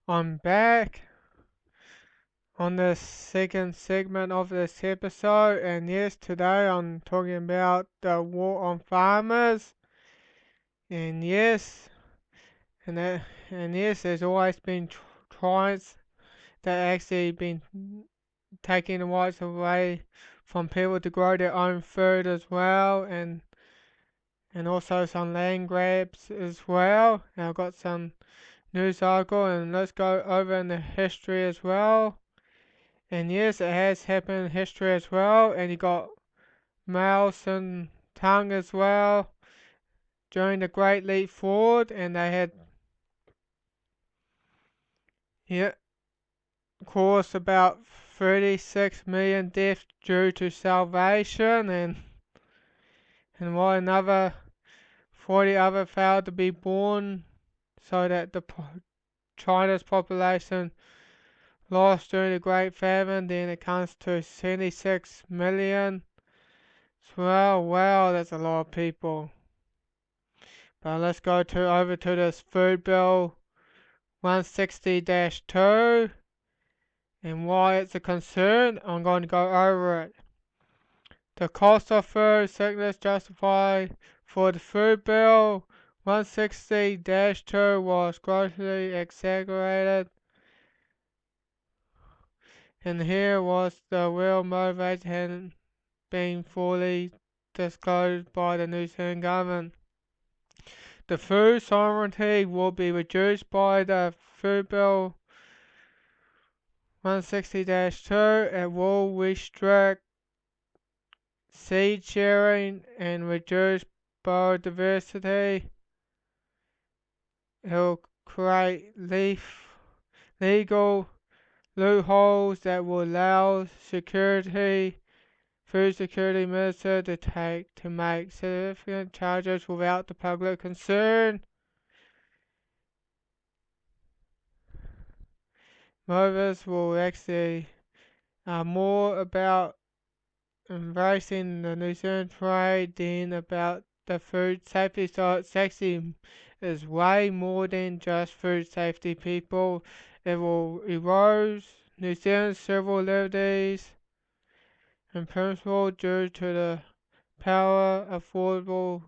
I'm back on the second segment of this episode, and yes, today I'm talking about the war on farmers. And yes, and that, and yes, there's always been tries that actually been taking the rights away from people to grow their own food as well, and also some land grabs as well. And I've got some news article, and let's go over in the history as well. And yes, it has happened in history as well. And you got Mouse and Tongue as well during the Great Leap Forward, and they had, yeah, caused about 36 million deaths due to starvation, and while another 40 other failed to be born, so that China's population lost during the Great Famine. Then it comes to 76 million. Well, wow, that's a lot of people. But let's go over to this Food Bill 160-2, and why it's a concern. I'm going to go over it. The cost of food sickness justified for the Food Bill 160-2 was grossly exaggerated, and here was the real motivation hadn't been fully disclosed by the New Zealand government. The food sovereignty will be reduced by the Food Bill 160-2. It will restrict seed sharing and reduce biodiversity. It will create legal loopholes that will allow food security minister to make significant charges without the public concern. Mothers will actually more about embracing the New Zealand trade than about the food safety. So it's actually is way more than just food safety, people. It will erode New Zealand's civil liberties and principle due to the power affordable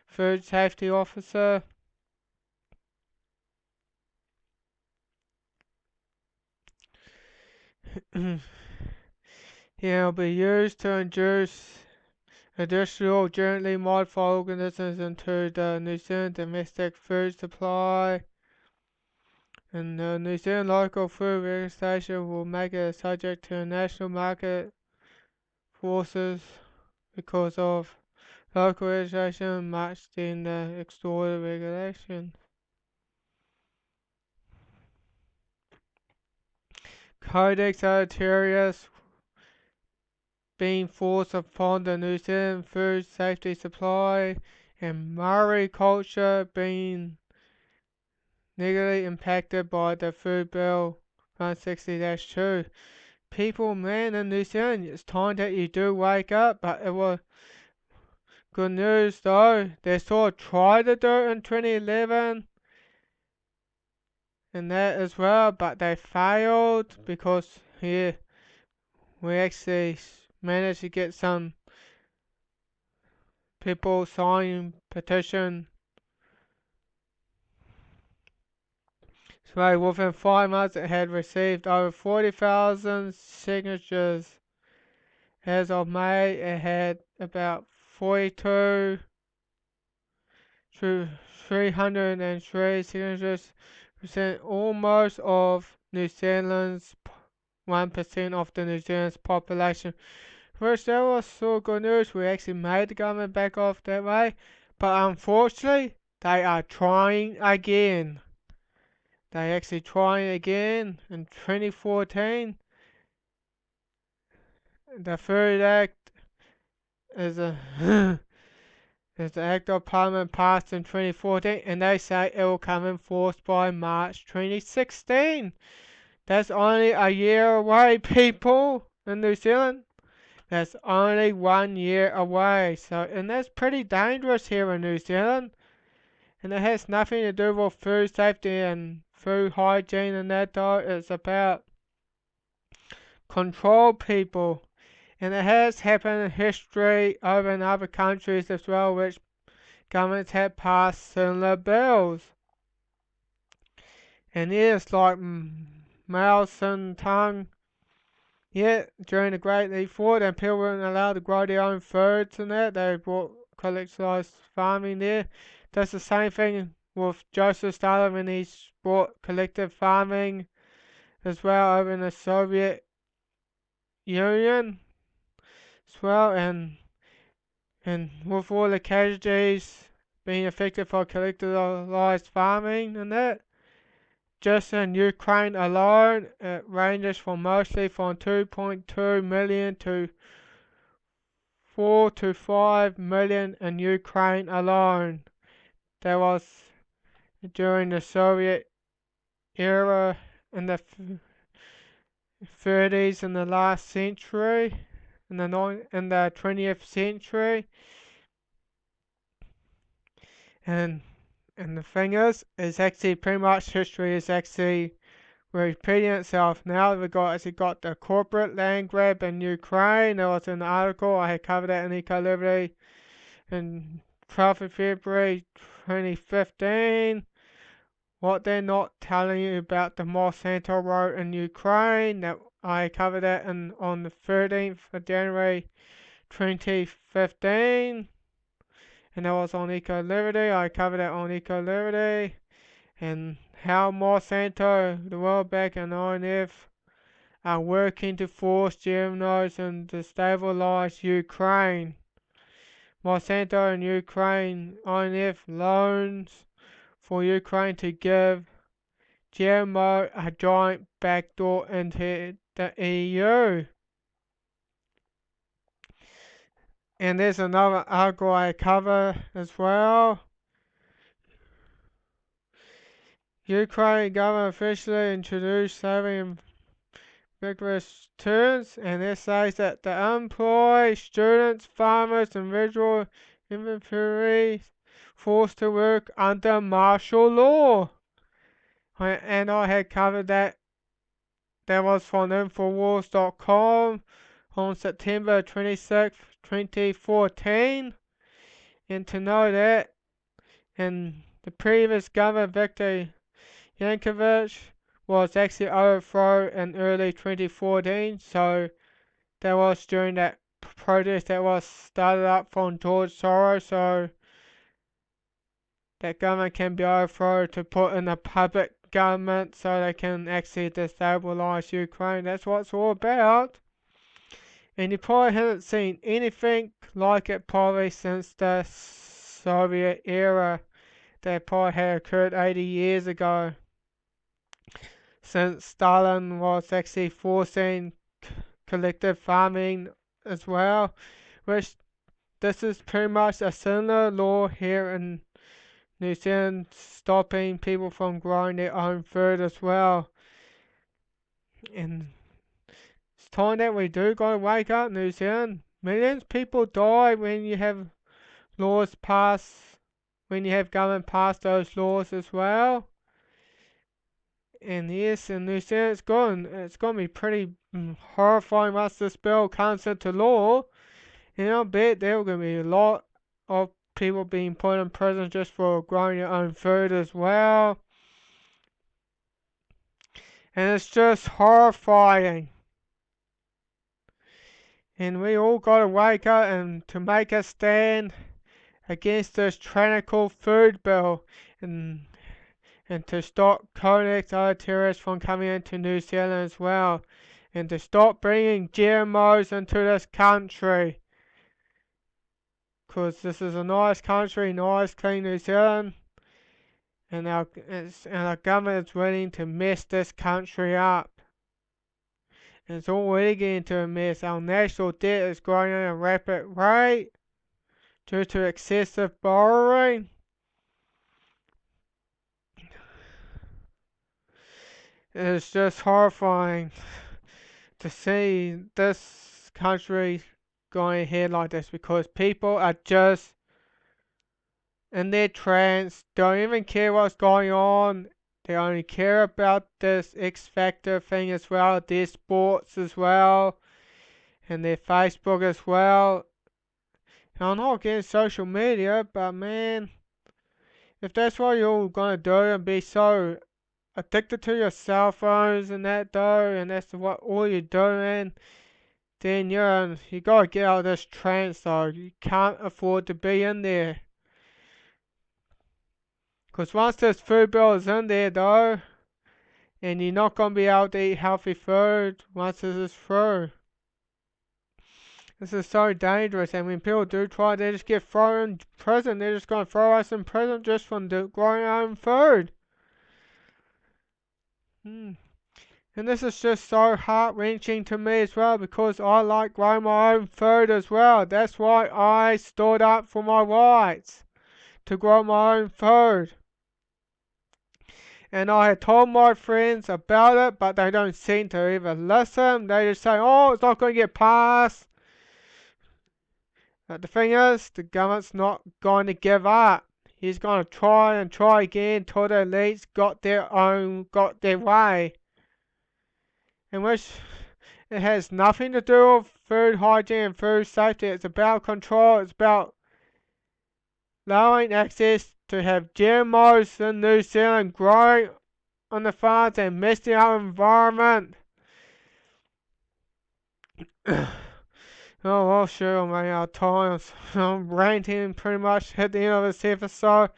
food safety officer. It will be used to induce additional genetically modified organisms into the New Zealand domestic food supply. And the New Zealand local food legislation will make it subject to national market forces because of local legislation matched in the external regulation. Codex Alimentarius being forced upon the New Zealand food safety supply, and Maori culture being negatively impacted by the Food Bill 160-2. People, man, in New Zealand, it's time that you do wake up. But it was good news though. They sort of tried to do it in 2011 and that as well, but they failed because here we actually managed to get some people signing petition. So within 5 months it had received over 40,000 signatures. As of May it had about 42 to 303 signatures, percent almost of New Zealand's 1% of the New Zealand's population. Which that was so good news. We actually made the government back off that way, but unfortunately they are trying again. They actually trying again in 2014. The Third Act is a is the Act of Parliament passed in 2014, and they say it will come in force by March 2016. That's only a year away, people, in New Zealand. That's only 1 year away. So, and that's pretty dangerous here in New Zealand. And it has nothing to do with food safety and food hygiene and that though. It's about control people. And it has happened in history over in other countries as well, which governments have passed similar bills. And yes, like Mao Zedong, yeah, during the Great Leap Forward, and people weren't allowed to grow their own foods and that, they brought collectivized farming there. That's the same thing with Joseph Stalin when he brought collective farming as well over in the Soviet Union as well, and with all the casualties being affected for collectivized farming and that. Just in Ukraine alone, it ranges from mostly from 2.2 million to 4 to 5 million in Ukraine alone. That was during the Soviet era in the 30s in the last century, in the 20th century, and the thing is actually pretty much history is actually repeating itself now. We got the corporate land grab in Ukraine. There was an article I had covered that in Eco Liberty in 12th of February 2015. What they're not telling you about the Monsanto road in Ukraine, that I covered that on the 13th of January 2015. And that was on Eco Liberty. I covered that on Eco Liberty. And how Monsanto, the World Bank and IMF are working to force GMOs and destabilize Ukraine. Monsanto and Ukraine, IMF loans for Ukraine to give GMO a giant backdoor into the EU. And there's another article I cover as well. Ukraine government officially introduced saving in vigorous terms, and it says that the unemployed, students, farmers, and visual inventories forced to work under martial law. And I had covered that. That was from Infowars.com on September 26, 2014. And to know that, and the previous government, Viktor Yankovic, was actually overthrown in early 2014, so that was during that protest that was started up from George Soros, so that government can be overthrown to put in a puppet government so they can actually destabilize Ukraine. That's what it's all about. And you probably haven't seen anything like it probably since the Soviet era that probably had occurred 80 years ago. Since Stalin was actually forcing collective farming as well, which this is pretty much a similar law here in New Zealand, stopping people from growing their own food as well. And it's time that we do gotta wake up, New Zealand. Millions of people die when you have laws passed, when you have government pass those laws as well. And yes, in New Zealand it's gonna be pretty horrifying once this bill comes into law. And I bet there are gonna be a lot of people being put in prison just for growing their own food as well. And it's just horrifying. And we all gotta wake up and to make a stand against this tyrannical food bill and to stop Codex other terrorists from coming into New Zealand as well. And to stop bringing GMOs into this country. Because this is a nice country, nice clean New Zealand. And our government is willing to mess this country up. And it's already getting to a mess. Our national debt is growing at a rapid rate due to excessive borrowing. It's just horrifying to see this country going ahead like this because people are just in their trance, don't even care what's going on. They only care about this X Factor thing as well, their sports as well, and their Facebook as well. And I'm not against social media, but man, if that's what you're all gonna do and be so addicted to your cell phones and that though, and that's what all you're doing, then you gotta get out of this trance though. You can't afford to be in there. Cause once this food bill is in there though, and you're not gonna be able to eat healthy food once this is through. This is so dangerous, and when people do try, they just get thrown in prison. They're just gonna throw us in prison just from growing our own food. Hmm. And this is just so heart-wrenching to me as well because I like growing my own food as well. That's why I stood up for my rights to grow my own food. And I had told my friends about it, but they don't seem to even listen. They just say, oh, it's not going to get passed. But the thing is, the government's not going to give up. He's going to try and try again till the elites got their way. In which it has nothing to do with food hygiene and food safety. It's about control. It's about allowing access to have GMOs in New Zealand growing on the farms and messing up environment. Oh well, sure, I'm running out of time. I'm ranting pretty much at the end of this episode.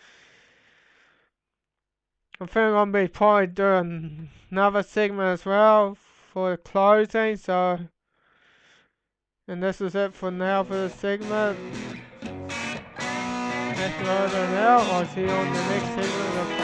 I think I'm gonna be probably doing another segment as well for the closing. So, and this is it for now for this segment. That's over now. I'll see you on the next segment of